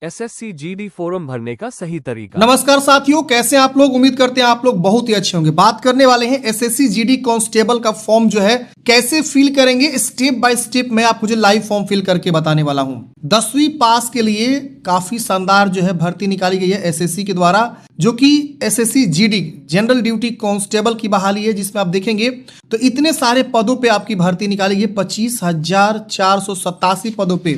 SSC GD form भरने का सही तरीका। नमस्कार साथियों, कैसे आप लोग? उम्मीद करते हैं आप लोग बहुत ही अच्छे होंगे। बात करने वाले हैं एसएससी जीडी कांस्टेबल का फॉर्म जो है कैसे फिल करेंगे। स्टेप बाय स्टेप मैं आपको जो लाइव फॉर्म फिल करके बताने वाला हूं। 10वीं पास के लिए काफी शानदार जो है भर्ती निकाली गई है एसएससी के द्वारा, जो कि SSC GD general duty constable की बहाली है, जिसमें आप देखेंगे तो इतने सारे पदों पे आपकी भर्ती निकाली गई है। 25,487 पदों पे,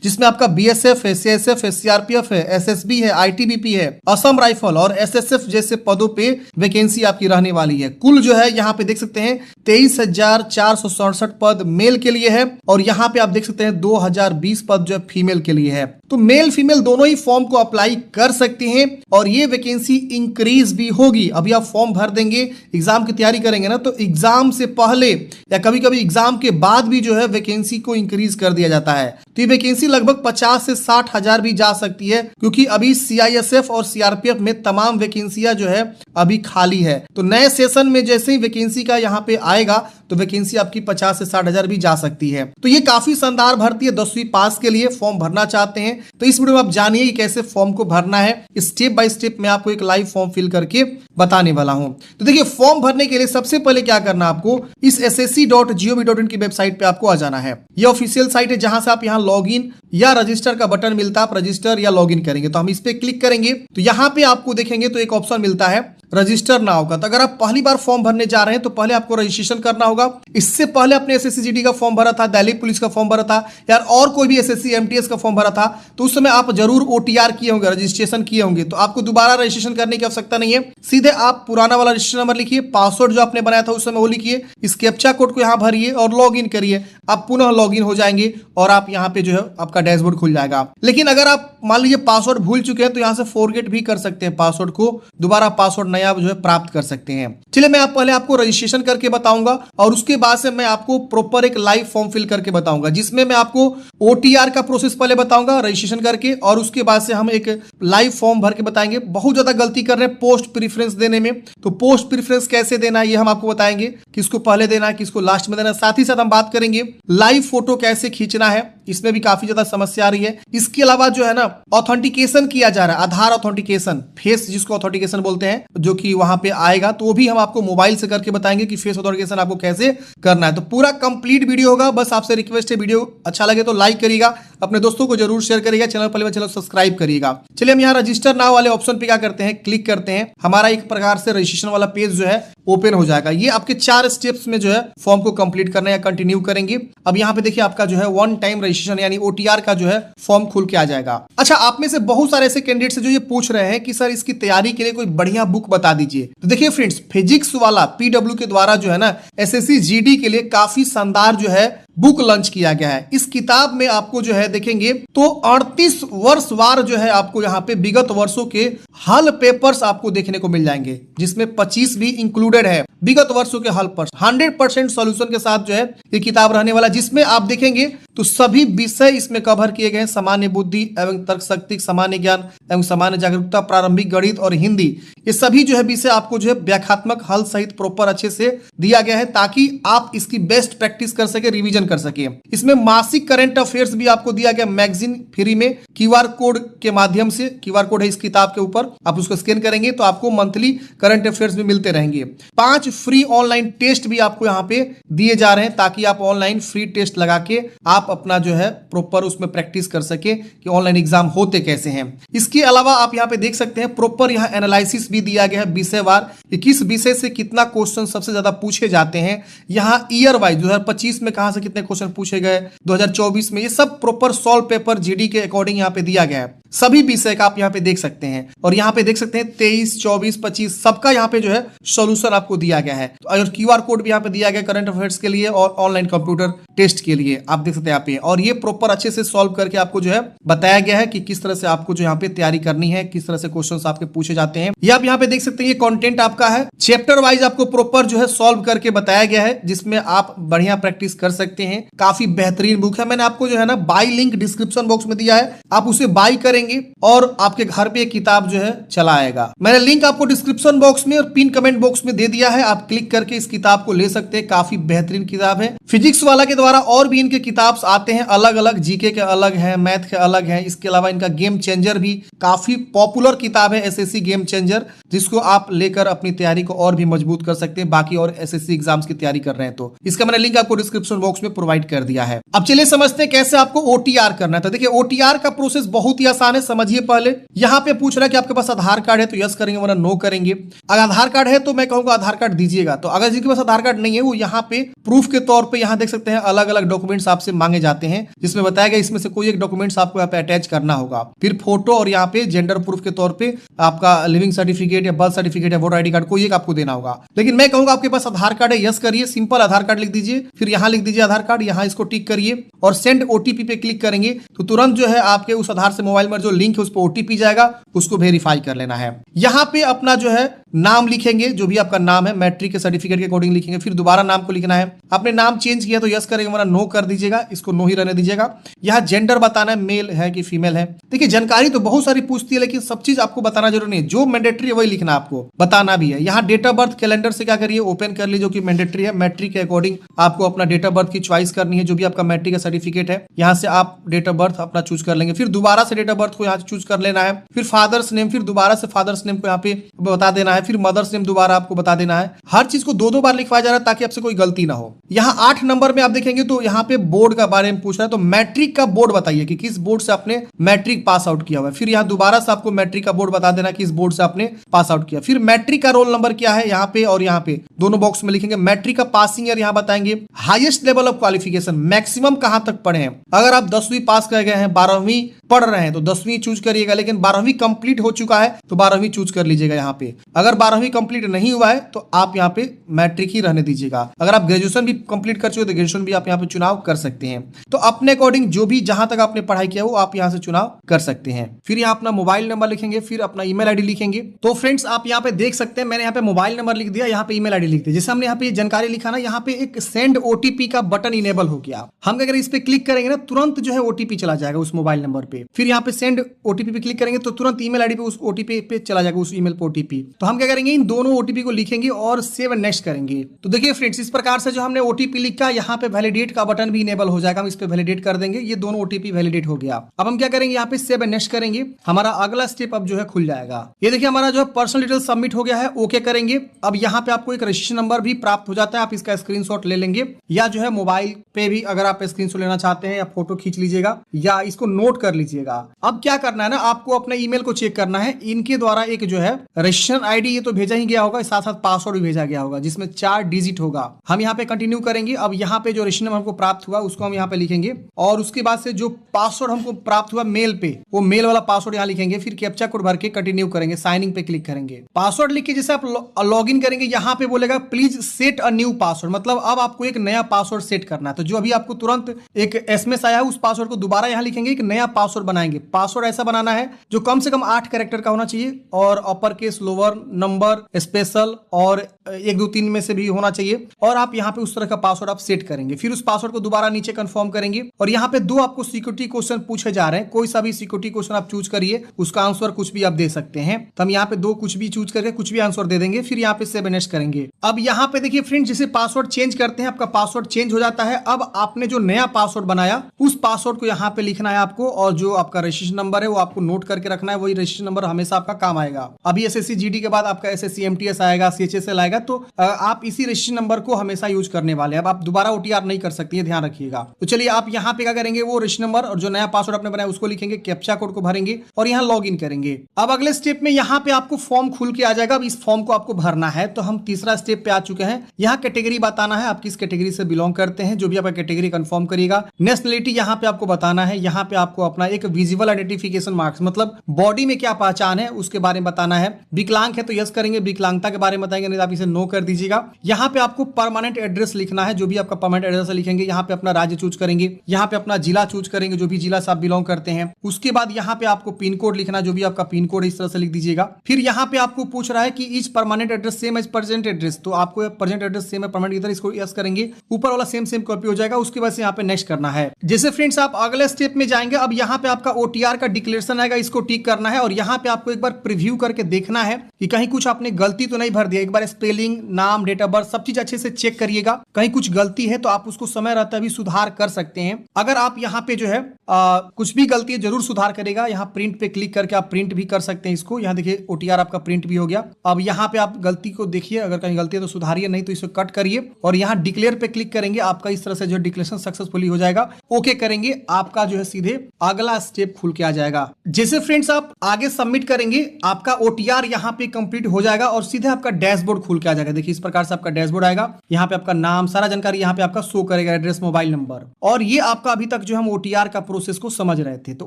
जिसमें आपका बीएसएफ है, सीएसएफ है, सीआरपीएफ है, एसएसबी है, आईटीबीपी है, असम राइफल और एसएसएफ जैसे पदों पे वैकेंसी आपकी रहने वाली है। कुल जो है यहाँ पे देख सकते हैं 23,467 पद मेल के लिए है और यहाँ पे आप देख सकते हैं 2020 पद जो है फीमेल के लिए है। तो मेल फीमेल दोनों ही फॉर्म को अप्लाई कर सकते हैं और ये वैकेंसी इंक्रीज भी होगी। अभी आप फॉर्म भर देंगे, एग्जाम की तैयारी करेंगे ना, तो एग्जाम से पहले या कभी कभी एग्जाम के बाद भी जो है वैकेंसी को इंक्रीज कर दिया जाता है। तो ये वैकेंसी लगभग 50 से 60 हजार भी जा सकती है, क्योंकि अभी सीआईएसएफ और सीआरपीएफ में तमाम वैकेंसियां जो है अभी खाली है। तो नए सेशन में जैसे ही वैकेंसी का यहाँ पे आएगा तो वैकेंसी आपकी 50 से 60 हजार भी जा सकती है। तो ये काफी शानदार भर्ती है। 10वीं पास के लिए फॉर्म भरना चाहते हैं तो इस वीडियो में आप जानिए कि कैसे फॉर्म को भरना है। स्टेप बाय स्टेप मैं आपको एक लाइव फॉर्म फिल करके बताने वाला हूं। तो देखिए, फॉर्म भरने के लिए सबसे पहले क्या करना, आपको इस ssc.gov.in की वेबसाइट पे आपको आ जाना है। ये ऑफिशियल साइट है जहां से आप यहाँ लॉगिन या रजिस्टर का बटन मिलता है, आप रजिस्टर या लॉगिन करेंगे तो हम इस पे क्लिक करेंगे तो यहाँ पे आपको देखेंगे तो एक ऑप्शन मिलता है रजिस्टर नाउ का। तो अगर आप पहली बार फॉर्म भरने जा रहे हैं तो पहले आपको रजिस्ट्रेशन करना होगा। इससे पहले आपने एसएससी जीडी का फॉर्म भरा था, दिल्ली पुलिस का फॉर्म भरा था यार, और कोई भी एसएससी एमटीएस का फॉर्म भरा था, तो उस समय आप जरूर ओटीआर किए होंगे, रजिस्ट्रेशन किए होंगे। तो आपको दोबारा रजिस्ट्रेशन करने की आवश्यकता नहीं है। सीधे आप पुराना वाला रजिस्ट्रेशन नंबर लिखिए, पासवर्ड जो आपने बनाया था उस समय वो लिखिए, इस कैप्चा कोड को यहाँ भरिए और लॉग इन करिए। आप पुनः लॉग इन हो जाएंगे और आप यहाँ पे जो है आपका डैशबोर्ड खुल जाएगा। लेकिन अगर आप मान लीजिए पासवर्ड भूल चुके हैं तो यहाँ से फॉरगेट भी कर सकते हैं पासवर्ड को, दोबारा पासवर्ड नया जो है प्राप्त कर सकते हैं। चलिए मैं आप पहले आपको रजिस्ट्रेशन करके बताऊंगा और उसके बाद से मैं आपको प्रॉपर एक लाइव फॉर्म फिल करके बताऊंगा, जिसमें मैं आपको ओटीआर का प्रोसेस पहले बताऊंगा रजिस्ट्रेशन करके, और उसके बाद से हम एक लाइव फॉर्म भर के बताएंगे। बहुत ज्यादा गलती कर रहे हैं पोस्ट प्रेफरेंस देने में, तो पोस्ट प्रेफरेंस कैसे देना है ये हम आपको बताएंगे, किसको पहले देना है, किसको लास्ट में देना है। साथ ही साथ हम बात करेंगे लाइव फोटो कैसे खींचना है, इसमें भी काफी ज्यादा समस्या आ रही है। इसके अलावा जो है ना ऑथेंटिकेशन किया जा रहा है, आधार ऑथेंटिकेशन, फेस जिसको ऑथेंटिकेशन बोलते हैं, जो कि वहां पे आएगा, तो वो भी हम आपको मोबाइल से करके बताएंगे कि फेस ऑथेंटिकेशन आपको कैसे करना है। तो पूरा कंप्लीट वीडियो होगा। बस आपसे रिक्वेस्ट है, वीडियो अच्छा लगे तो लाइक करिएगा, अपने दोस्तों को जरूर शेयर करिएगा, चैनल पहले चैनल सब्सक्राइब करिएगा। चलिए हम यहाँ रजिस्टर नाउ वाले ऑप्शन पे क्या करते हैं, क्लिक करते हैं। हमारा एक प्रकार से रजिस्ट्रेशन वाला पेज जो है ओपन हो जाएगा। ये आपके 4 स्टेप्स में जो है फॉर्म को कंप्लीट करना है या कंटिन्यू करेंगे। अब यहाँ पे देखिए आपका जो है वन टाइम रजिस्ट्रेशन यानी ओटीआर का जो है फॉर्म खुल के आ जाएगा। अच्छा, आप में से बहुत सारे ऐसे कैंडिडेट्स जो ये पूछ रहे हैं कि सर इसकी तैयारी के लिए कोई बढ़िया बुक बता दीजिए। तो देखिए फ्रेंड्स, फिजिक्स वाला पीडब्ल्यू के द्वारा जो है ना एसएससी जीडी के लिए काफी शानदार जो है बुक लॉन्च किया गया है। इस किताब में आपको जो है देखेंगे तो 38 वर्षवार जो है आपको यहाँ पे विगत वर्षों के हल पेपर्स आपको देखने को मिल जाएंगे, जिसमें 25 भी इंक्लूडेड है विगत वर्षों के हल पर 100% सॉल्यूशन के साथ जो है ये किताब रहने वाला, जिसमें आप देखेंगे तो सभी विषय इसमें कवर किए गए। सामान्य बुद्धि एवं तर्क शक्ति, सामान्य ज्ञान एवं सामान्य जागरूकता, प्रारंभिक गणित और हिंदी, ये सभी जो है विषय आपको जो है व्याख्यात्मक हल सहित प्रॉपर अच्छे से दिया गया है, ताकि आप इसकी बेस्ट प्रैक्टिस कर सके, रिवीजन कर सके। इसमें मासिक करंट अफेयर्स भी आपको दिया गया मैगजीन फ्री में, क्यूआर कोड के माध्यम से। क्यूआर कोड है इस किताब के ऊपर, आप उसको स्कैन करेंगे तो आपको मंथली करंट अफेयर्स भी मिलते रहेंगे। 5 फ्री ऑनलाइन टेस्ट भी आपको यहाँ पे दिए जा रहे हैं, ताकि आप ऑनलाइन फ्री टेस्ट लगा के आप अपना जो है प्रॉपर उसमें प्रैक्टिस कर सके कि ऑनलाइन एग्जाम होते कैसे हैं। इसके अलावा आप यहाँ पे देख सकते हैं प्रॉपर यहाँ एनालिसिस भी दिया गया है विषयवार, कि किस विषय से कितना क्वेश्चन सबसे ज्यादा पूछे जाते हैं। यहाँ ईयर वाइज 2025 में कहां से कितने क्वेश्चन पूछे गए, 2024 में, ये सब प्रॉपर सॉल्व पेपर जीडी के अकॉर्डिंग यहाँ पे दिया गया है। सभी विषय का आप यहाँ पे देख सकते हैं और यहाँ पे देख सकते हैं 23, 24, 25 सबका यहाँ पे जो है सॉल्यूशन आपको दिया गया है। और क्यूआर कोड भी यहाँ पे दिया गया करंट अफेयर्स के लिए और ऑनलाइन कंप्यूटर टेस्ट के लिए, आप देख सकते हैं यहाँ पे। और ये प्रॉपर अच्छे से सॉल्व करके आपको जो है बताया गया है कि किस तरह से आपको जो यहाँ पे तैयारी करनी है, किस तरह से क्वेश्चन आपके पूछे जाते हैं। ये आप यहाँ पे देख सकते हैं, ये कंटेंट आपका है, चैप्टर वाइज आपको प्रॉपर जो है सॉल्व करके बताया गया है, जिसमें आप बढ़िया प्रैक्टिस कर सकते हैं। काफी बेहतरीन बुक है। मैंने आपको जो है ना बाय लिंक डिस्क्रिप्शन बॉक्स में दिया है, आप उसे बाय करेंगे और आपके घर पे एक किताब जो है चला आएगा। मैंने लिंक आपको डिस्क्रिप्शन बॉक्स में और पिन कमेंट बॉक्स में दे दिया है, आप क्लिक करके इस किताब को ले सकते हैं। काफी बेहतरीन किताब है। फिजिक्स वाला के द्वारा और भी इनके किताब आते हैं अलग अलग, जीके के अलग है, मैथ के अलग है। इसके अलावा इनका गेम चेंजर भी काफी पॉपुलर किताब है, एसएससी गेम चेंजर, जिसको आप लेकर अपनी तैयारी को और भी मजबूत कर सकते हैं बाकी और एसएससी एग्जाम्स की तैयारी कर रहे हैं तो। इसका मैंने लिंक आपको डिस्क्रिप्शन बॉक्स में प्रोवाइड कर दिया है। अब चलिए समझते हैं कैसे आपको ओटीआर करना है। तो देखिए ओटीआर का प्रोसेस बहुत ही आसान है, समझिए। पहले यहाँ पे पूछ रहा है कि आपके पास आधार कार्ड है तो यस करेंगे वरना नो करेंगे। अगर आधार कार्ड है तो मैं कहूंगा आधार कार्ड दीजिएगा। तो अगर जिसके पास आधार कार्ड नहीं है वो यहाँ पे प्रूफ के तौर पे यहाँ देख सकते हैं अलग अलग डॉक्यूमेंट्स आपसे मांगे जाते हैं, जिसमें बताया गया इसमें से कोई एक डॉक्यूमेंट्स आपको यहाँ पे अटैच करना होगा। फिर फोटो और यहाँ पे जेंडर प्रूफ के तौर पे आपका लिविंग सर्टिफिकेट या बर्थ सर्टिफिकेट या वोटर आईडी कार्ड कोई एक आपको देना होगा। लेकिन मैं कहूंगा आपके पास आधार कार्ड है, यस करिए, सिंपल आधार कार्ड लिख दीजिए, फिर यहाँ लिख दीजिए आधार कार्ड, यहाँ इसको टिक करिए और सेंड ओटीपी पे क्लिक करेंगे तो तुरंत जो है आपके उस आधार से मोबाइल नंबर जो लिंक है उस पर ओटीपी जाएगा, उसको वेरीफाई कर लेना है। यहाँ पे अपना जो है नाम लिखेंगे, जो भी आपका नाम है मैट्रिक के सर्टिफिकेट के अकॉर्डिंग लिखेंगे, फिर दोबारा नाम को लिखना है। आपने नाम चेंज किया तो यस करेंगे वरना नो कर दीजिएगा, इसको नो ही रहने दीजिएगा। यहाँ जेंडर बताना है, मेल है कि फीमेल है। देखिए जानकारी तो बहुत सारी पूछती है लेकिन सब चीज आपको बताना जरूरी नहीं है, जो मैंडेटरी है वही लिखना आपको बताना भी है। यहाँ डेट ऑफ बर्थ कैलेंडर से क्या करिए ओपन कर लीजिए, जो कि मैंडेटरी है। मैट्रिक के अकॉर्डिंग आपको अपना डेट ऑफ बर्थ की चॉइस करनी है, जो भी आपका मैट्रिक का सर्टिफिकेट है यहाँ से आप डेट ऑफ बर्थ अपना चूज कर लेंगे। फिर दोबारा से डेट ऑफ बर्थ को यहाँ से चूज कर लेना है। फिर फादर्स नेम, फिर दोबारा से फादर्स नेम को यहाँ पे बता देना है। फिर मदर्स नेम दोबारा आपको बता देना है। हर चीज को दो बार लिखवाया जा रहा है ताकि आपसे कोई गलती ना हो। यहाँ 8 नंबर में आप देखेंगे तो यहाँ पे बोर्ड का बारे में पूछ रहा है, तो मैट्रिक का बोर्ड बताइए कि किस बोर्ड से आपने मैट्रिक पास आउट किया हुआ है। फिर यहाँ दोबारा से आपको मैट्रिक का बोर्ड बता देना किस बोर्ड से आपने पास आउट किया। फिर मैट्रिक का रोल नंबर क्या है यहाँ पे और यहाँ पे दोनों बॉक्स में लिखेंगे। मैट्रिक का पासिंग ईयर यहाँ बताएंगे। Highest level of qualification maximum कहां तक पढ़े हैं। अगर आप 10वीं पास कर गए हैं, 12वीं पढ़ रहे हैं तो 10वीं चूज करिएगा, लेकिन 12वीं कंप्लीट हो चुका है तो 12वीं चूज कर लीजिएगा। यहाँ पे अगर 12वीं कंप्लीट नहीं हुआ है तो आप यहाँ पे मैट्रिक ही रहने दीजिएगा। अगर आप ग्रेजुएशन भी कंप्लीट कर चुके तो ग्रेजुएशन भी आप यहाँ पे चुनाव कर सकते हैं। तो अपने अकॉर्डिंग जो भी जहां तक आपने पढ़ाई किया वो आप यहाँ से चुनाव कर सकते हैं। फिर यहाँ अपना मोबाइल नंबर लिखेंगे, फिर अपना ईमेल आईडी लिखेंगे। तो फ्रेंड्स आप यहाँ पे देख सकते हैं मैंने यहाँ पे मोबाइल नंबर लिख दिया, यहाँ पे ईमेल आईडी लिख दिया। जैसे हमने यहाँ पे जानकारी लिखा ना, यहाँ पे एक सेंड ओटीपी का बटन इनेबल हो गया। हम अगर इस पे क्लिक करेंगे ना तुरंत जो है ओटीपी चला जाएगा उस मोबाइल नंबर पे। फिर यहाँ पे सेंड ओटीपी पे क्लिक करेंगे तो तुरंत ईमेल आईडी पे उस ओटीपी पे चला जाएगा, उस ईमेल पे ओटीपी। तो हम क्या करेंगे इन दोनों ओटीपी को लिखेंगे और सेव नेक्स्ट करेंगे। तो देखिए फ्रेंड्स इस प्रकार से जो हमने ओटीपी लिखा यहाँ पे वैलिडेट का बटन भी इनेबल हो जाएगा। हम इस पे वैलिडेट कर देंगे, ये दोनों ओटीपी वैलिडेट हो गया। अब हम क्या करेंगे यहाँ पे सेव नेक्स्ट करेंगे। हमारा अगला स्टेप अब जो है खुल जाएगा। ये देखिए हमारा जो है पर्सनल डिटेल सबमिट हो गया है, ओके करेंगे। अब यहाँ पे आपको एक रजिस्ट्रेशन नंबर भी प्राप्त हो जाता है, आप इसका स्क्रीनशॉट ले लेंगे या जो है मोबाइल पे भी अगर आप स्क्रीनशॉट लेना चाहते हैं या फोटो खींच लीजिएगा या इसको नोट कर लीजिएगा। अब क्या करना है ना, आपको अपना ईमेल को चेक करना है। इनके द्वारा एक जो है रजिस्ट्रेशन आईडी ये तो भेजा ही गया होगा, साथ साथ पासवर्ड भी भेजा गया होगा जिसमें 4 डिजिट होगा। हम यहाँ पे कंटिन्यू करेंगे। अब यहाँ पे जो रजिस्ट्रेशन नंबर हमको प्राप्त हुआ उसको हम यहाँ पे लिखेंगे और उसके बाद से जो पासवर्ड हमको प्राप्त हुआ मेल पे वो मेल वाला पासवर्ड यहाँ लिखेंगे। फिर कैप्चा कोड भर के कंटिन्यू करेंगे, साइनिंग पे क्लिक करेंगे। पासवर्ड लिख के जैसे आप लॉग इन करेंगे यहाँ पे बोलेगा please set a new password, मतलब अब आपको एक नया पासवर्ड सेट करना है। तो जो अभी आपको तुरंत एक एसएमएस आया है उस पासवर्ड को दोबारा यहाँ लिखेंगे, एक नया पासवर्ड बनाएंगे। पासवर्ड ऐसा बनाना है जो कम से कम 8 कैरेक्टर का होना चाहिए और upper case, lower, number, special और 1 2 3 में से भी होना चाहिए। और आप यहाँ पे उस तरह का पासवर्ड आप सेट करेंगे। फिर उस पासवर्ड को दोबारा नीचे कंफर्म करेंगे और यहाँ पे 2 आपको सिक्योरिटी क्वेश्चन पूछे जा रहे हैं। कोई सा भी सिक्योरिटी क्वेश्चन आप चूज करिए, उसका आंसर कुछ भी आप दे सकते हैं। तो हम यहाँ पे 2 कुछ भी चूज करके कुछ भी आंसर दे देंगे। फिर यहाँ पे सेव नेक्स्ट करेंगे। अब यहाँ पे देखिए फ्रेंड जैसे पासवर्ड चेंज करते हैं आपका पासवर्ड चेंज हो जाता है। अब आपने जो नया पासवर्ड बनाया उस पासवर्ड को यहाँ पे लिखना है आपको और जो आपका रजिस्ट्रेशन नंबर है वो आपको नोट करके रखना है। वही रजिस्ट्रेशन नंबर हमेशा आपका काम आएगा। अभी एसएससी जीडी के बाद आपका एसएससी एमटीएस आएगा, सीएचएसएल आएगा, तो आप इसी रजिस्ट्रेशन नंबर को हमेशा यूज करने वाले हैं। अब आप दोबारा ओटीआर नहीं कर सकती है, ध्यान रखिएगा। तो चलिए आप यहाँ पे क्या करेंगे, वो रजिस्ट्रेशन नंबर और जो नया पासवर्ड आपने बनाया उसको लिखेंगे, कैप्चा कोड को भरेंगे और यहाँ लॉग इन करेंगे। अब अगले स्टेप में यहाँ पे आपको फॉर्म खुल के आ जाएगा। अब इस फॉर्म को आपको भरना है। तो हम तीसरा स्टेप पे आ चुके हैं। यहाँ कैटेगरी बताना है, आप किस कैटेगरी से बिलोंग करते हैं, जो भी आपका कैटेगरी कंफर्म करिएगा। नेशनलिटी यहाँ पे आपको बताना है। यहाँ पे आपको अपना एक विजुअल आइडेंटिफिकेशन मार्क्स, मतलब बॉडी में क्या पहचान है उसके बारे में बताना है। विकलांग है तो यस करेंगे, विकलांगता के बारे में बताएंगे, नहीं तो आप इसे नो कर दीजिएगा। यहाँ पे आपको परमानेंट एड्रेस लिखना है, जो भी आपका परमानेंट एड्रेस लिखेंगे। यहाँ पे अपना राज्य चूज करेंगे, यहाँ पे अपना जिला चूज करेंगे, जो भी जिला से आप बिलोंग करते हैं। उसके बाद यहाँ पे आपको पिन कोड लिखना, जो भी आपका पिन कोड है इस तरह से लिख दीजिएगा। फिर यहाँ पे आपको पूछ रहा है कि is permanent address same as present address, तो आपको प्रेजेंट एड्रेस सेम है परमानेंट की तरह, इसको यस करेंगे। ऊपर वाला सेम कॉपी हो जाएगा। उसके बाद से यहाँ पे नेक्स्ट करना है। जैसे फ्रेंड्स आप अगले स्टेप में जाएंगे, अब यहाँ पे आपका OTR का डिक्लेरेशन आएगा, इसको टिक करना है और यहाँ पे आपको एक बार प्रीव्यू करके देखना है कि कहीं कुछ आपने गलती तो नहीं भर दिया। एक बार स्पेलिंग, नाम, डेट ऑफ बर्थ सब चीज अच्छे से चेक करिएगा। कहीं कुछ गलती है तो आप उसको समय रहता भी सुधार कर सकते हैं। अगर आप यहाँ पे जो है कुछ भी गलती है जरूर सुधार करेगा। यहाँ प्रिंट पे क्लिक करके आप प्रिंट भी कर सकते हैं इसको। यहाँ देखिए OTR आपका प्रिंट भी हो गया। अब यहाँ पे आप गलती को देखिए, अगर कहीं गलती है तो सुधारिए, नहीं तो इसे कट करिए और यहाँ डिक्लेयर पे क्लिक करेंगे। आपका इस तरह से जो डिक्लेरेशन सक्सेसफुली हो जाएगा। ओके करेंगे, आपका जो है सीधे अगला स्टेप खुल के आ जाएगा। जैसे फ्रेंड्स आप आगे सबमिट करेंगे, आपका OTR यहाँ पे कंप्लीट हो जाएगा और सीधे आपका डैशबोर्ड खुल के आ जाएगा। देखिए इस प्रकार से आपका डैशबोर्ड आएगा। यहाँ पे आपका नाम, सारा जानकारी यहाँ पे आपका शो करेगा, एड्रेस, मोबाइल नंबर। और ये आपका अभी तक जो हम OTR का प्रोसेस को समझ रहे थे। तो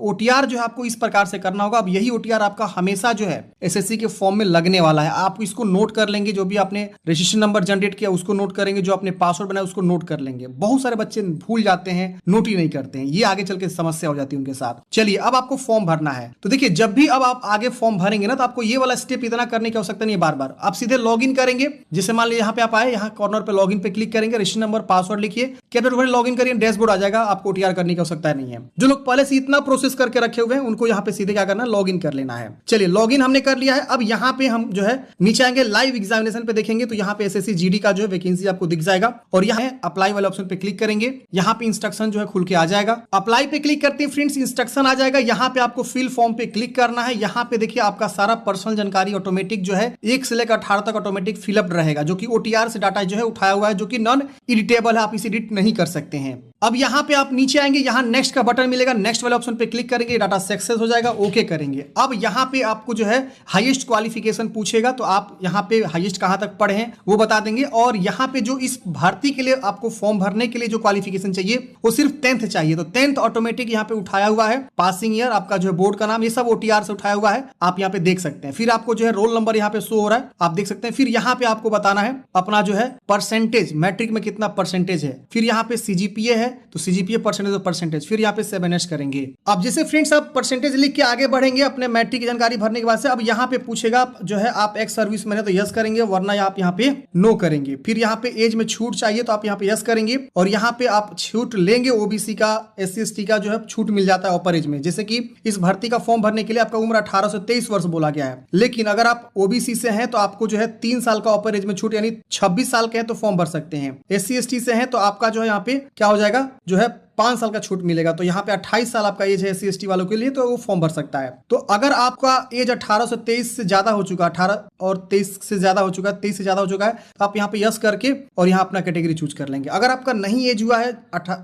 OTR जो है आपको इस प्रकार से करना होगा। अब यही OTR आपका हमेशा जो है SSC के फॉर्म में लगने वाला है। आप इसको नोट कर लेंगे, जो भी आपने रजिस्ट्रेशन नंबर जनरेट किया उसको नोट करेंगे, जो आपने पासवर्ड बनाया उसको नोट कर लेंगे। बहुत सारे बच्चे भूल जाते हैं, नोट ही नहीं करते हैं, ये आगे चल के समस्या हो जाती है उनके साथ। चलिए अब आपको फॉर्म भरना है। तो देखिए जब भी अब आप आगे फॉर्म भरेंगे ना, तो आपको ये वाला स्टेप इतना करने की आवश्यकता नहीं है बार बार। आप सीधे लॉग इन करेंगे। जैसे मान लीजिए यहाँ पे आप आए, यहाँ कॉर्नर पे लॉग इन पे क्लिक करेंगे, रजिस्ट्रेशन नंबर, पासवर्ड लिखिए, कैपिटल में लॉग इन करिए, डैशबोर्ड आ जाएगा। आपको OTR करने की आवश्यकता नहीं है। जो लोग पहले से इतना प्रोसेस करके रखे हुए हैं उनको यहाँ पे सीधे क्या करना है, लॉग इन कर लेना है। चलिए लॉग इन हमने कर लिया है। अब यहाँ पे हम जो है नीचे आएंगे, लाइव एग्जामिनेशन पे देखेंगे तो यहाँ पे SSC GD का जो है वैकेंसी आपको दिख जाएगा और यहाँ अप्लाई वाले ऑप्शन पे क्लिक करेंगे। यहाँ पे इंस्ट्रक्शन जो है खुल के आ जाएगा। अप्लाई पे क्लिक करते हैं फ्रेंड्स, इंस्ट्रक्शन आ जाएगा। यहाँ पे आपको फिल फॉर्म पे क्लिक करना है। यहाँ पे देखिए आपका सारा पर्सनल जानकारी ऑटोमेटिक जो है 1 से लेकर 18 तक ऑटोमेटिक फिलअप रहेगा, जो कि OTR से डाटा जो है उठाया हुआ है, जो कि नॉन एडिटेबल है, आप इसे एडिट नहीं कर सकते हैं। अब यहाँ पे आप नीचे आएंगे, यहाँ नेक्स्ट का बटन मिलेगा, नेक्स्ट वाले ऑप्शन पे क्लिक करेंगे, डाटा सक्सेस हो जाएगा। ओके करेंगे। अब यहाँ पे आपको जो है हाईएस्ट क्वालिफिकेशन पूछेगा, तो आप यहाँ पे हाईएस्ट कहाँ तक पढ़े हैं वो बता देंगे। और यहाँ पे जो इस भर्ती के लिए आपको फॉर्म भरने के लिए जो क्वालिफिकेशन चाहिए वो सिर्फ 10th चाहिए, तो 10th ऑटोमेटिक यहाँ पे उठाया हुआ है। पासिंग ईयर, आपका जो है बोर्ड का नाम, ये सब OTR से उठाया हुआ है, आप यहाँ पे देख सकते हैं। फिर आपको जो है रोल नंबर यहाँ पे शो हो रहा है, आप देख सकते हैं। फिर यहाँ पे आपको बताना है अपना जो है परसेंटेज, मैट्रिक में कितना परसेंटेज है। फिर यहाँ पे CGPA है तो CGPA परसेंटेज, फिर यहाँ पे 7H करेंगे। अब जैसे फ्रेंड्स आप परसेंटेज लिख के आगे बढ़ेंगे अपने मैट्रिक की जानकारी भरने के बाद से, अब यहाँ पे पूछेगा जो है आप एक्स सर्विस में है तो यस करेंगे, वरना आप यहाँ पे नो करेंगे। फिर यहाँ पे एज में छूट चाहिए तो आप यहाँ पे यस करेंगे और यहाँ पे आप छूट लेंगे। OBC का, SC ST का जो है छूट मिल जाता है अपर एज में। जैसे कि इस भर्ती का फॉर्म भरने के लिए आपका उम्र 18 से 23 वर्ष बोला गया है, लेकिन अगर आप OBC से हैं तो आपको जो है 3 साल का अपर एज में छूट, यानी 26 साल के हैं तो फॉर्म भर सकते हैं। SC ST से हैं तो आपका जो है यहाँ पे क्या हो जाएगा, जो है 5 साल का छूट मिलेगा। तो यहाँ पे 28 साल आपका एज है SC ST वालों के लिए, तो वो फॉर्म भर सकता है। तो अगर आपका एज 18 से 23 से ज्यादा हो चुका, 18 और 23 से ज्यादा हो चुका है, 23 से ज्यादा हो चुका है, तो आप यहाँ पे यस करके और यहाँ अपना कैटेगरी चूज कर लेंगे। अगर आपका नहीं एज हुआ है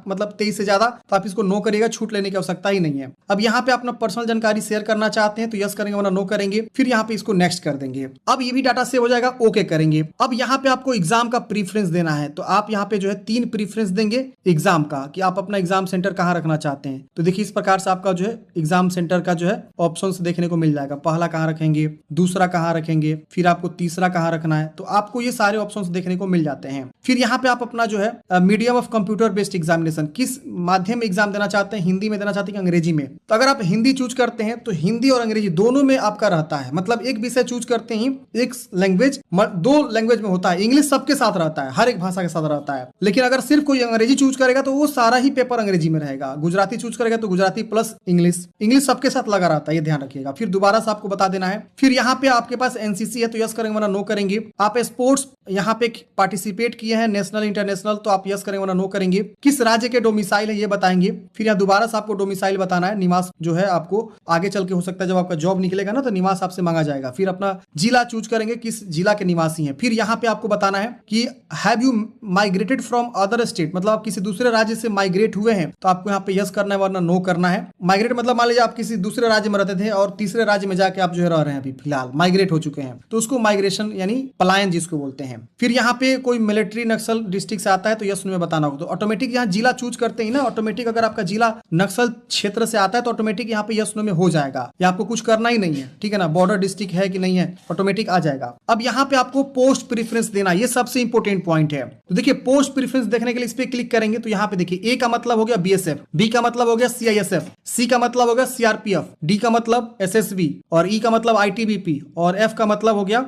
मतलब 23 से ज्यादा, तो आप इसको नो करिएगा, छूट लेने की आवश्यकता ही नहीं है। अब यहाँ पे अपना पर्सनल जानकारी शेयर करना चाहते हैं तो यस करेंगे, वरना नो करेंगे। फिर यहाँ पे इसको नेक्स्ट कर देंगे। अब ये भी डाटा सेव हो जाएगा, ओके करेंगे। अब यहाँ पे आपको एग्जाम का प्रीफरेंस देना है, तो आप यहाँ पे जो है 3 प्रीफरेंस देंगे एग्जाम का, कि आप अपना एग्जाम सेंटर कहाँ रखना चाहते हैं। तो देखिए इस प्रकार से आपका जो है एग्जाम सेंटर का जो है ऑप्शंस देखने को मिल जाएगा। पहला कहाँ रखेंगे, दूसरा कहाँ रखेंगे, फिर आपको तीसरा कहाँ रखना है, तो आपको ये सारे ऑप्शंस देखने को मिल जाते हैं। फिर यहाँ पे आप अपना जो है medium of computer based examination, किस माध्यम में एग्जाम देना चाहते हैं, हिंदी में देना चाहते हैं कि अंग्रेजी में। तो अगर आप हिंदी चूज करते हैं तो हिंदी और अंग्रेजी दोनों में आपका रहता है, मतलब एक विषय चूज करते ही एक लैंग्वेज 2 लैंग्वेज में होता है। इंग्लिश सबके साथ रहता है, हर एक भाषा के साथ रहता है, लेकिन अगर सिर्फ कोई अंग्रेजी चूज करेगा तो वो सारा ही पेपर अंग्रेजी में रहेगा। गुजराती चूज करेगा तो गुजराती प्लस इंग्लिश सबके साथ लगा रहता है, ये ध्यान रखिएगा। फिर दोबारा से आपको बता देना है। फिर यहाँ पे आपके पास NCC है तो यस करेंगे, वरना नो करेंगे। आप स्पोर्ट्स यहाँ पे पार्टिसिपेट किए हैं, नेशनल इंटरनेशनल, तो आप यस करेंगे, वरना नो करेंगे। किस राज्य के डोमिसाइल है ये बताएंगे। फिर यहाँ दोबारा से आपको डोमिसाइल बताना है, निवास जो है आपको आगे चल के हो सकता है जब आपका जॉब निकलेगा ना तो निवास आपसे मांगा जाएगा। फिर अपना जिला चूज करेंगे, किस जिला के निवासी हैं। फिर यहाँ पे आपको बताना है कि have you migrated from other state, मतलब आप किसी दूसरे राज्य से माइग्रेट हुए हैं तो आपको यहाँ पे यस करना है, वरना नो करना है। माइग्रेट मतलब मान लीजिए आप किसी दूसरे राज्य में रहते थे और तीसरे राज्य में जाके आप जो है रह रहे हैं, अभी फिलहाल माइग्रेट हो चुके हैं, तो उसको माइग्रेशन यानी पलायन जिसको बोलते हैं। फिर यहाँ पे कोई मिलिट्री नक्सल डिस्ट्रिक्ट से आता है तो यस में बताना होगा। तो ऑटोमेटिक यहाँ जिला चूज करते ही ना, ऑटोमेटिक अगर आपका जिला नक्सल क्षेत्र से आता है तो ऑटोमेटिक यहाँ पे यस में हो जाएगा, या आपको कुछ करना ही नहीं है, ठीक है ना। बॉर्डर डिस्ट्रिक्ट है कि नहीं है, ऑटोमेटिक आ जाएगा। अब यहाँ पे आपको पोस्ट प्रीफरेंस देना, ये सबसे इंपॉर्टेंट पॉइंट है। तो देखिए पोस्ट प्रीफरेंस देखने के लिए इस पे क्लिक करेंगे तो यहाँ पे देखिए A का मतलब हो गया BSF, B का मतलब हो गया CISF, C का मतलब हो गया CRPF, D का मतलब SSB और E का मतलब ITBP और F का मतलब हो गया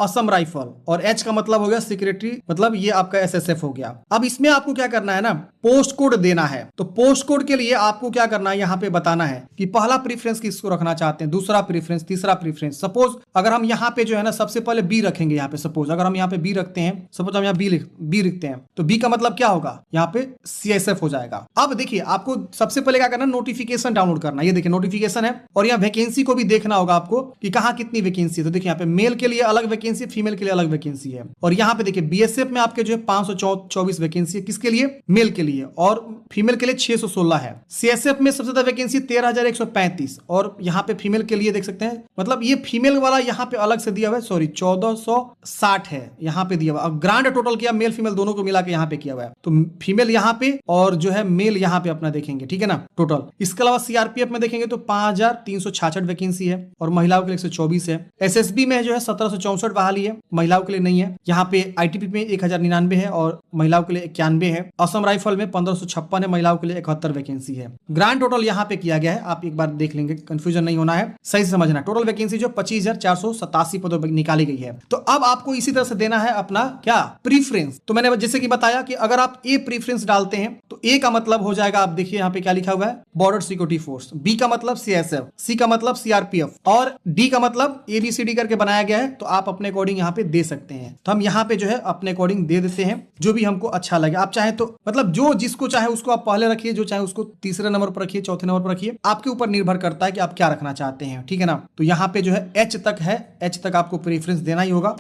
असम राइफल और H का मतलब मतलब हो गया सेक्रेटरी, मतलब ये आपका एसएसएफ हो गया। अब इसमें आपको क्या करना है ना, पोस्ट कोड देना है। तो पोस्ट कोड के लिए आपको क्या करना है, यहाँ पे बताना है कि पहला प्रीफरेंस किसको रखना चाहते हैं, दूसरा प्रीफरेंस, तीसरा प्रीफरेंस। सपोज अगर हम यहाँ पे जो है ना सबसे पहले बी रखेंगे, यहाँ पे सपोज अगर हम यहाँ पे बी रखते हैं, सपोज हम यहाँ बी लिखते हैं, तो बी का मतलब क्या होगा, यहाँ पे सीएसएफ हो जाएगा। अब देखिए आपको सबसे पहले क्या करना है, नोटिफिकेशन डाउनलोड करना है। ये देखिए नोटिफिकेशन है, और यहाँ वैकेंसी को भी देखना होगा आपको कि कहाँ कितनी वैकेंसी है। तो देखिए यहाँ पे मेल के लिए अलग वैकेंसी, फीमेल के लिए अलग वैकेंसी है। और यहाँ पे देखिए बीएसएफ में आपके जो है 524 वैकेंसी है, किसके लिए, मेल के लिए, और फीमेल के लिए 616 है। सीएसएफ में सबसे ज्यादा वैकेंसी 13,135, और यहाँ पे फीमेल के लिए देख सकते हैं, मतलब ये फीमेल वाला यहाँ पे अलग से दिया हुआ है, सॉरी 1460 है यहाँ पे दिया हुआ। अब ग्रांड टोटल किया मेल फीमेल दोनों को मिला के यहाँ पे किया हुआ है, तो फीमेल यहाँ पे और जो है मेल यहाँ पे अपना देखेंगे, ठीक है ना, टोटल। इसके अलावा सीआरपीएफ में देखेंगे तो 5,366 वैकेंसी है, और महिलाओं के लिए 124 है। एसएसबी में जो है 1764 बहाली है, महिलाओं के लिए नहीं है। यहाँ पे आईटीपी में 1099 है और महिलाओं के लिए 91 है। असम राइफल में 1556 है, महिलाओं के लिए 71 वैकेंसी है। ग्रांड टोटल यहाँ पे किया गया है, आप एक बार देख लेंगे, कंफ्यूजन नहीं होना है, सही से समझना। टोटल वैकेंसी जो 25,487 पदों पर निकाली गई है। तो अब आपको इसी तरह से देना है अपना क्या, प्रीफरेंस। तो मैंने जैसे कि बताया कि अगर आप ए प्रीफरेंस डालते हैं तो ए का मतलब हो जाएगा, आप देखिए यहाँ पे क्या लिखा हुआ है, बॉर्डर सिक्योरिटी फोर्स, बी का मतलब सीएसएफ, सी का मतलब सीआरपीएफ, और डी का मतलब एबीसीडी करके बनाया गया है। तो आप अपने अकॉर्डिंग यहाँ पे दे सकते हैं। तो हम यहाँ पे जो है अपने अकॉर्डिंग दे देते हैं, जो भी हमको अच्छा लगे। आप चाहे तो मतलब जो जिसको चाहे उसको आप पहले रखिए, जो चाहे उसको तीसरे नंबर पर रखिए, चौथे नंबर पर रखिए, आपके ऊपर निर्भर करता है कि आप क्या रखना चाहते हैं, ठीक है ना। तो यहाँ पे जो है एच तक है, एच तक आपको प्रेफरेंस देना ही होगा।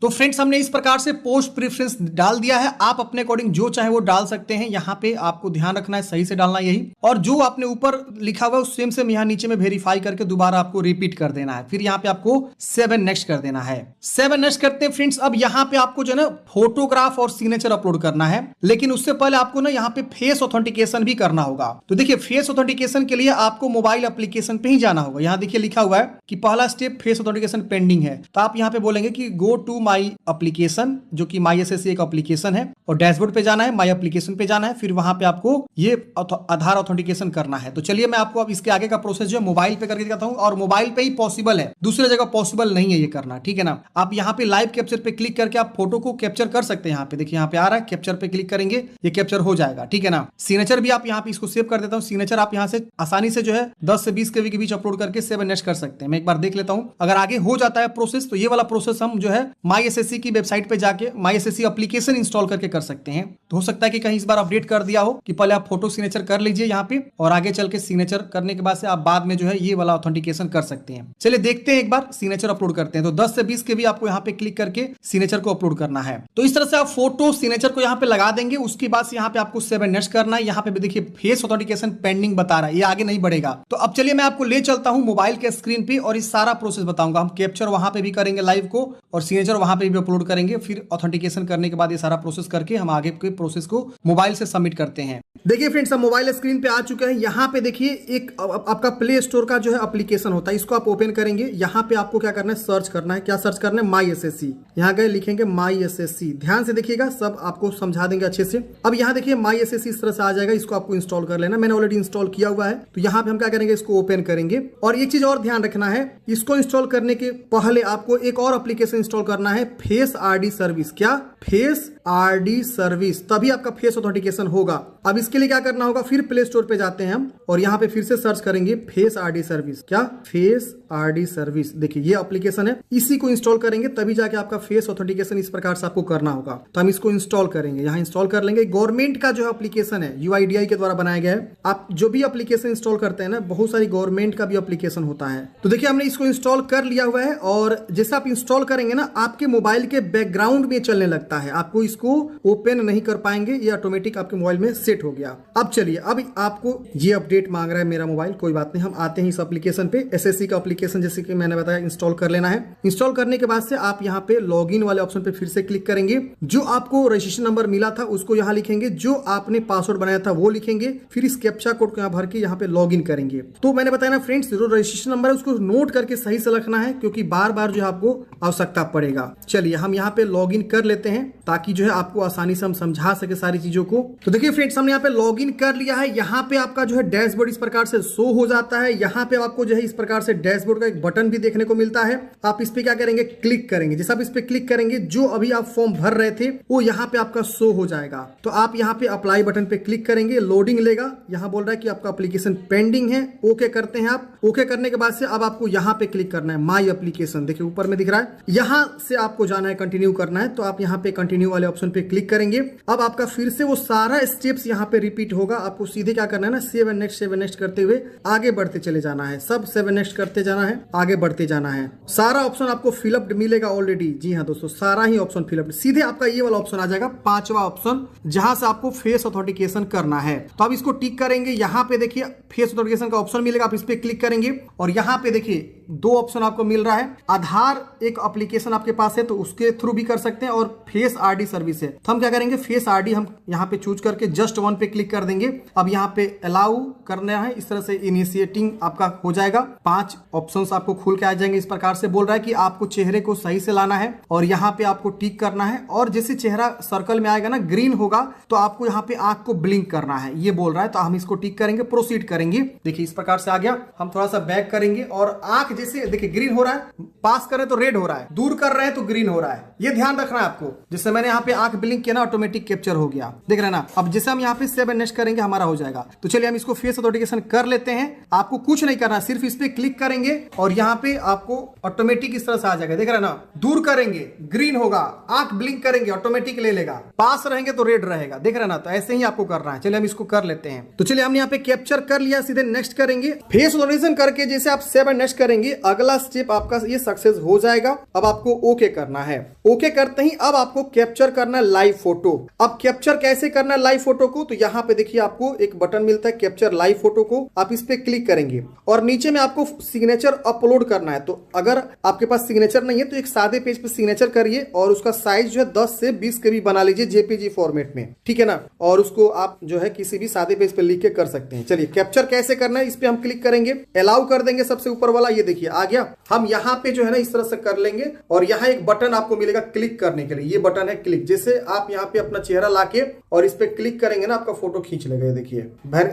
तो फ्रेंड्स हमने इस प्रकार से पोस्ट प्रेफरेंस डाल दिया है, आप अपने अकॉर्डिंग जो चाहे वो डाल सकते हैं। यहाँ पे आपको ध्यान रखना है, सही से डालना यही, और जो आपने ऊपर लिखा हुआ है सेम सेम यहाँ नीचे में वेरीफाई करके दोबारा आपको रिपीट कर देना है। फिर यहाँ पे आपको 7 नेक्स्ट कर देना है। 7 नेक्स्ट करते हैं फ्रेंड्स। अब यहाँ पे आपको जो है ना फोटोग्राफ और सिग्नेचर अपलोड करना है, लेकिन उससे पहले आपको ना यहाँ पे फेस ऑथेंटिकेशन भी करना होगा। तो देखिए फेस ऑथेंटिकेशन के लिए आपको मोबाइल एप्लीकेशन पे ही जाना होगा। यहाँ देखिए लिखा हुआ है कि पहला स्टेप फेस ऑथेंटिकेशन पेंडिंग है, तो आप यहाँ पे बोलेंगे कि गो टू माई एप्लीकेशन, जो कि माई एसएससी एक एप्लीकेशन है, और डैशबोर्ड पे जाना है, माई एप्लीकेशन पे जाना है, फिर वहां पे आपको ये आधार ऑथेंटिकेशन करना है। तो चलिए मैं आपको अब इसके आगे का प्रोसेस जो है मोबाइल पे करके दिखाता हूँ, और मोबाइल पे ही पॉसिबल है, दूसरे जगह पॉसिबल नहीं है ये करना, ठीक है ना। आप यहाँ पे लाइव कैप्चर पे क्लिक करके आप फोटो को कैप्चर कर सकते हैं। यहाँ पे देखिए यहाँ पे आ रहा है, कैप्चर पे क्लिक करेंगे, ये कैप्चर हो जाएगा, ठीक है ना। सिग्नेचर भी आप यहाँ पे इसको सेव कर देता हूँ। सिग्नेचर आप यहाँ से आसानी से जो है 10 से 20 केबी के बीच अपलोड करके 7 नेक्स्ट कर सकते हैं। मैं एक बार देख लेता हूँ, अगर आगे हो जाता है प्रोसेस तो ये वाला प्रोसेस हम जो है माई एसएससी की वेबसाइट पे जाके माई एसएससी एप्लीकेशन इंस्टॉल करके कर सकते हैं। तो हो सकता है कि कहीं इस बार अपडेट कर दिया हो कि पहले आप फोटो सिग्नेचर कर लीजिए यहाँ पे, और आगे चल के सिग्नेचर करने के बाद से आप बाद में जो है ये वाला ऑथेंटिकेशन कर सकते हैं। चलिए देखते हैं, एक बार सिग्नेचर अपलोड करते हैं। तो 10 से 20 के भी आपको यहाँ पे क्लिक करके सिग्नेचर को अपलोड करना है। तो इस तरह से आप फोटो सिग्नेचर को यहाँ पे लगा देंगे। उसके बाद से यहाँ पे आपको 7 नेक्स्ट करना है। यहाँ पे भी देखिए फेस ऑथेंटिकेशन पेंडिंग बता रहा है, ये आगे नहीं बढ़ेगा। तो अब चलिए मैं आपको ले चलता हूँ मोबाइल के स्क्रीन पे और इस सारा प्रोसेस बताऊंगा। हम कैप्चर वहां पे भी करेंगे लाइव को, और सिग्नेचर वहां पे भी अपलोड करेंगे। फिर ऑथेंटिकेशन करने के बाद ये सारा प्रोसेस करके हम आगे के प्रोसेस को मोबाइल से सबमिट करते हैं। देखिए फ्रेंड्स हम मोबाइल स्क्रीन पे आ चुके हैं। यहाँ पे देखिए एक आपका प्ले स्टोर का जो है एप्लीकेशन होता है, इसको आप ओपन करेंगे। यहाँ पे आपको क्या करना है, सर्च करना है। क्या सर्च करना है, माई एसएससी। यहाँ गए लिखेंगे माई एसएससी, ध्यान से देखिएगा, सब आपको समझा देंगे अच्छे से। अब यहाँ देखिए माई एसएससी इस तरह से आ जाएगा, इसको आपको इंस्टॉल कर लेना। मैंने ऑलरेडी इंस्टॉल किया हुआ है। तो यहाँ पे हम क्या करेंगे, इसको ओपन करेंगे। और एक चीज और ध्यान रखना है, इसको इंस्टॉल करने के पहले आपको एक और एप्लीकेशन इंस्टॉल करना है, फेस आरडी सर्विस। क्या, फेस आरडी सर्विस, तभी आपका फेस ऑथेंटिकेशन होगा। अब इसके लिए क्या करना होगा, फिर प्ले स्टोर पे जाते हैं हम, और यहाँ पे फिर से सर्च करेंगे फेस आरडी सर्विस। क्या, फेस आरडी सर्विस। देखिए ये एप्लीकेशन है, इसी को इंस्टॉल करेंगे तभी जाके आपका फेस ऑथेंटिकेशन इस प्रकार से आपको करना होगा। तो हम इसको इंस्टॉल करेंगे, यहाँ इंस्टॉल कर लेंगे। गवर्नमेंट का जो एप्लीकेशन है, यूआईडीआई के द्वारा बनाया गया है। आप जो भी एप्लीकेशन इंस्टॉल करते हैं ना, बहुत सारी गवर्नमेंट का भी एप्लीकेशन होता है। तो देखिए हमने इसको इंस्टॉल कर लिया हुआ है, और जैसे आप इंस्टॉल करेंगे ना, आपके मोबाइल के बैकग्राउंड में चलने लगता है। आपको इसको ओपन नहीं कर पाएंगे, ये ऑटोमेटिक आपके मोबाइल में सेट हो गया। अब चलिए, अब आपको ये अपडेट मांग रहा है मेरा मोबाइल, कोई बात नहीं, हम आते हैं इस एप्लीकेशन पे। एसएससी का एप्लीकेशन जैसे कि मैंने बताया इंस्टॉल कर लेना है। इंस्टॉल करने के बाद से आप यहाँ पे लॉगिन वाले ऑप्शन पे फिर से क्लिक करेंगे। जो आपको रजिस्ट्रेशन नंबर मिला था उसको यहाँ लिखेंगे, जो आपने पासवर्ड बनाया था वो लिखेंगे, फिर इस कैप्चा कोड को यहाँ भर के यहाँ पे लॉगिन करेंगे। तो मैंने बताया ना फ्रेंड्स, जो रजिस्ट्रेशन नंबर है उसको नोट करके सही से रखना है, क्योंकि बार बार जो है आपको आवश्यकता पड़ेगा। चलिए हम यहाँ पे लॉगिन कर लेते हैं, ताकि जो जो है आपको आसानी से हम समझा सके सारी चीजों को। तो देखिए फ्रेंड्स, हमने यहाँ पे लॉग इन कर लिया है। यहाँ पे आपका जो है डैशबोर्ड इस प्रकार से शो हो जाता है। यहाँ पे आपको जो है इस प्रकार से डैशबोर्ड का एक बटन भी देखने को मिलता है। आप इस पे क्या करेंगे, क्लिक करेंगे। जैसे आप इस पे क्लिक करेंगे, जो अभी आप फॉर्म भर रहे थे वो यहाँ पे आपका शो हो जाएगा। तो आप यहाँ पे अप्लाई बटन पे क्लिक करेंगे, लोडिंग लेगा। यहाँ बोल रहा है कि आपका एप्लीकेशन पेंडिंग है, ओके करते हैं आप। ओके करने के बाद से अब आपको यहाँ पे क्लिक करना है, माई एप्लीकेशन, देखिए ऊपर में दिख रहा है। यहाँ से आपको जाना है, कंटिन्यू करना है। तो आप यहाँ पे कंटिन्यू वाले ऑप्शन पे क्लिक करेंगे। अब आपका फिर से वो सारा स्टेप्स यहाँ पे रिपीट होगा। आपको सीधे क्या करना है ना, सेव एंड नेक्स्ट करते हुए आगे बढ़ते चले जाना है। सब सेव एंड नेक्स्ट करते जाना है, आगे बढ़ते जाना है। सारा ऑप्शन आपको फिलअप मिलेगा ऑलरेडी। जी हाँ दोस्तों, सारा ही ऑप्शन फिलअप। सीधे आपका ये वाला ऑप्शन आ जाएगा, 5वां ऑप्शन, जहां से आपको फेस ऑथेंटिकेशन करना है। तो आप इसको टिक करेंगे। यहाँ पे देखिए फेस ऑथेंटिकेशन का ऑप्शन मिलेगा, आप इस पे क्लिक करेंगे और यहाँ पे देखिए 2 ऑप्शन आपको मिल रहा है। आधार एक एप्लीकेशन आपके पास है तो उसके थ्रू भी कर सकते हैं, और फेस आरडी सर्विस है। तो हम क्या करेंगे, फेस आरडी हम यहाँ पे चूज करके जस्ट 1 पे क्लिक कर देंगे। अब यहाँ पे अलाउ करना है, इस तरह से इनिशिएटिंग आपका हो जाएगा। 5 ऑप्शंस आपको खुल के आ जाएंगे। इस प्रकार से बोल रहा है कि आपको चेहरे को सही से लाना है और यहाँ पे आपको टिक करना है, और जैसे चेहरा सर्कल में आएगा ना, ग्रीन होगा, तो आपको यहाँ पे आंख को ब्लिंक करना है, ये बोल रहा है। तो हम इसको टिक करेंगे, प्रोसीड करेंगे। देखिए इस प्रकार से आ गया। हम थोड़ा सा बैक करेंगे और आंख जैसे देखिए ग्रीन हो रहा है, पास करें तो रेड हो रहा है, दूर कर रहे हैं तो ग्रीन हो रहा है। ये ध्यान रखना है आपको। जैसे मैंने यहाँ पे आंख ब्लिंक किया ना, ऑटोमेटिक कैप्चर हो गया, देख रहे हैं ना। अब जैसे हम यहाँ पे सेव एंड नेक्स्ट करेंगे, हमारा हो जाएगा। तो चलिए हम इसको फेस ऑथेंटिकेशन कर लेते हैं। आपको कुछ नहीं करना, सिर्फ इस पे क्लिक करेंगे और यहाँ पे आपको ऑटोमेटिक इस तरह से आ जाएगा, देख रहे हैं ना। दूर करेंगे ग्रीन होगा, आंख ब्लिंक करेंगे ऑटोमेटिक ले लेगा, पास रहेंगे तो रेड रहेगा, देख रहे हैं ना। तो ऐसे ही आपको करना है। चलिए हम इसको कर लेते हैं। तो चलिए हमने यहाँ पे कैप्चर कर लिया, सीधे नेक्स्ट करेंगे। फेस ऑथेंटिकेशन करके जैसे आप सेव एंड नेक्स्ट करेंगे, अगला स्टेप आपका ये सक्सेस हो जाएगा। अब आपको ओके करना है। ओके करते ही अब आपको कैप्चर करना है लाइव फोटो। अब कैप्चर कैसे करना है लाइव फोटो को, तो यहाँ पे देखिए आपको एक बटन मिलता है कैप्चर लाइव फोटो को। आप इस पे क्लिक करेंगे और नीचे में आपको सिग्नेचर अपलोड करना है। तो अगर आपके पास सिग्नेचर नहीं है तो एक सादे पेज पे सिग्नेचर करिए और उसका साइज जो है 10 से 20 KB बना लीजिए, जेपीजी फॉर्मेट में, ठीक है ना। और उसको आप जो है किसी भी सादे पेज पे लिख के कर सकते हैं। चलिए कैप्चर कैसे करना है, इस पे हम क्लिक करेंगे, अलाउ कर देंगे सबसे ऊपर वाला, ये देखिए आ गया। हम यहाँ पे जो है ना इस तरह से कर लेंगे और यहाँ एक बटन आपको मिलेगा क्लिक करने के लिए, ये बटन है क्लिक। जैसे आप यहाँ पे अपना चेहरा लाके और इस पे क्लिक करेंगे ना, आपका फोटो खींच लेगा। देखिए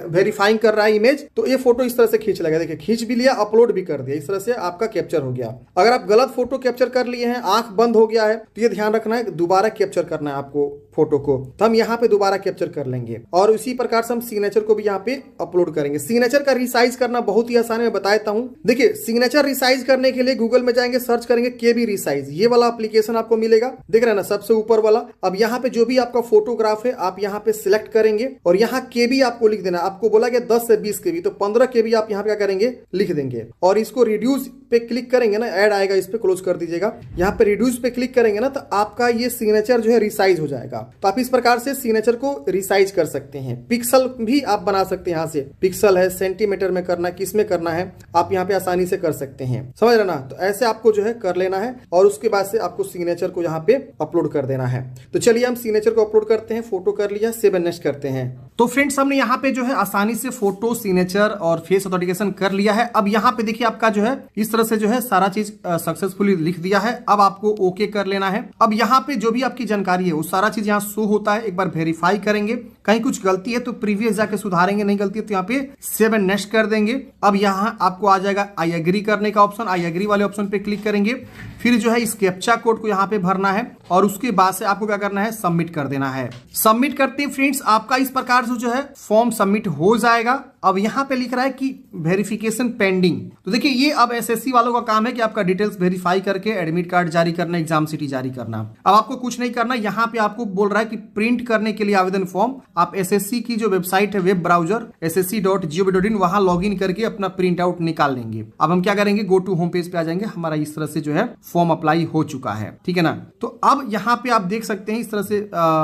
वेरीफाइंग कर रहा है इमेज, तो ये फोटो इस तरह से खींच लेगा। देखिए खींच भी लिया, अपलोड भी कर दिया। इस तरह से आपका कैप्चर हो गया। अगर आप गलत फोटो कैप्चर कर लिए हैं, आंख बंद हो गया है, तो ये ध्यान रखना है, दोबारा कैप्चर करना है आपको फोटो को। तो हम यहाँ पे दोबारा कैप्चर कर लेंगे और उसी प्रकार से हम सिग्नेचर को भी यहाँ पे अपलोड करेंगे। सिग्नेचर का रिसाइज करना बहुत ही आसान है, मैं बता देता हूँ। देखिए सिग्नेचर रिसाइज करने के लिए गूगल में जाएंगे, सर्च करेंगे KB रिसाइज, ये वाला एप्लीकेशन आपको मिलेगा, देख रहे हैं ना, सबसे ऊपर वाला। अब यहाँ पे जो भी आपका फोटोग्राफ है आप यहाँ पे सिलेक्ट करेंगे और यहाँ KB आपको लिख देना। आपको बोला गया 10 से 20 KB, तो 15 KB आप यहाँ पे क्या करेंगे, लिख देंगे और इसको रिड्यूस पे क्लिक करेंगे ना, ऐड आएगा, इस पे क्लोज कर दीजिएगा। यहाँ पे रिड्यूस पे क्लिक करेंगे ना, तो आपका ये सिग्नेचर जो है रिसाइज हो जाएगा। तो आप इस प्रकार से सिग्नेचर को रिसाइज कर सकते हैं। पिक्सल भी आप बना सकते हैं, यहाँ से पिक्सल है, सेंटीमीटर में करना है, किस में करना है, आप यहाँ पे आसानी से कर सकते हैं, समझ रहे ना। तो ऐसे आपको जो है कर लेना है और उसके बाद से आपको सिग्नेचर को यहाँ पे अपलोड कर देना है। तो चलिए हम सिग्नेचर को अपलोड करते हैं। फोटो कर लिया, सेव एंड नेक्स्ट करते हैं। तो फ्रेंड्स हमने यहाँ पे जो है आसानी से फोटो, सिग्नेचर और फेस ऑथेंटिकेशन कर लिया है। अब यहाँ पे देखिए आपका जो है इस तरह से जो है सारा चीज सक्सेसफुली लिख दिया है। अब आपको ओके कर लेना है। अब यहाँ पे जो भी आपकी जानकारी है वो सारा चीज यहाँ शो होता है। एक बार वेरीफाई करेंगे, कहीं कुछ गलती है तो प्रीवियस जाके सुधारेंगे, नहीं गलती है तो यहाँ पे सेव एंड नेक्स्ट कर देंगे। अब यहाँ आपको आ जाएगा आई एग्री करने का ऑप्शन, आई एग्री वाले ऑप्शन पे क्लिक करेंगे। फिर जो है इस कैप्चा कोड को यहाँ पे भरना है और उसके बाद से आपको क्या करना है, सबमिट कर देना है। सबमिट करते ही फ्रेंड्स आपका इस प्रकार से जो है फॉर्म सबमिट हो जाएगा। अब यहाँ पे लिख रहा है कि वेरिफिकेशन पेंडिंग। तो देखिए ये अब एसएससी वालों का काम है कि आपका डिटेल्स वेरीफाई करके एडमिट कार्ड जारी करना, एग्जाम सिटी जारी करना। अब आपको कुछ नहीं करना, यहाँ पे आपको बोल रहा है कि प्रिंट करने के लिए आवेदन फॉर्म आप एसएससी की जो वेबसाइट है, वेब ब्राउजर ssc.gov.in, वहां लॉग इन करके अपना प्रिंट आउट निकाल लेंगे। अब हम क्या करेंगे, गो टू होम पेज पे आ जाएंगे। हमारा इस तरह से जो है फॉर्म अप्लाई हो चुका है, ठीक है ना। तो अब यहाँ पे आप देख सकते हैं इस तरह से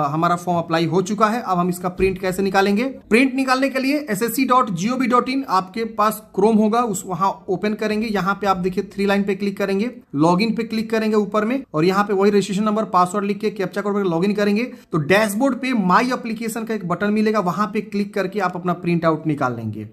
हमारा फॉर्म अप्लाई हो चुका है। अब हम इसका प्रिंट कैसे निकालेंगे, प्रिंट निकालने के लिए ssc.gov.in आपके पास क्रोम होगा, उस वहां ओपन करेंगे। यहाँ पे आप देखिए 3 लाइन पे क्लिक करेंगे, लॉगिन पे क्लिक करेंगे ऊपर में और यहाँ पे वही रजिस्ट्रेशन नंबर, पासवर्ड लिख के कैप्चा कोड पर लॉगिन करेंगे। तो डैशबोर्ड पे माई एप्लीकेशन का एक बटन मिलेगा, वहां पे क्लिक करके आप अपना प्रिंट आउट निकाल लेंगे।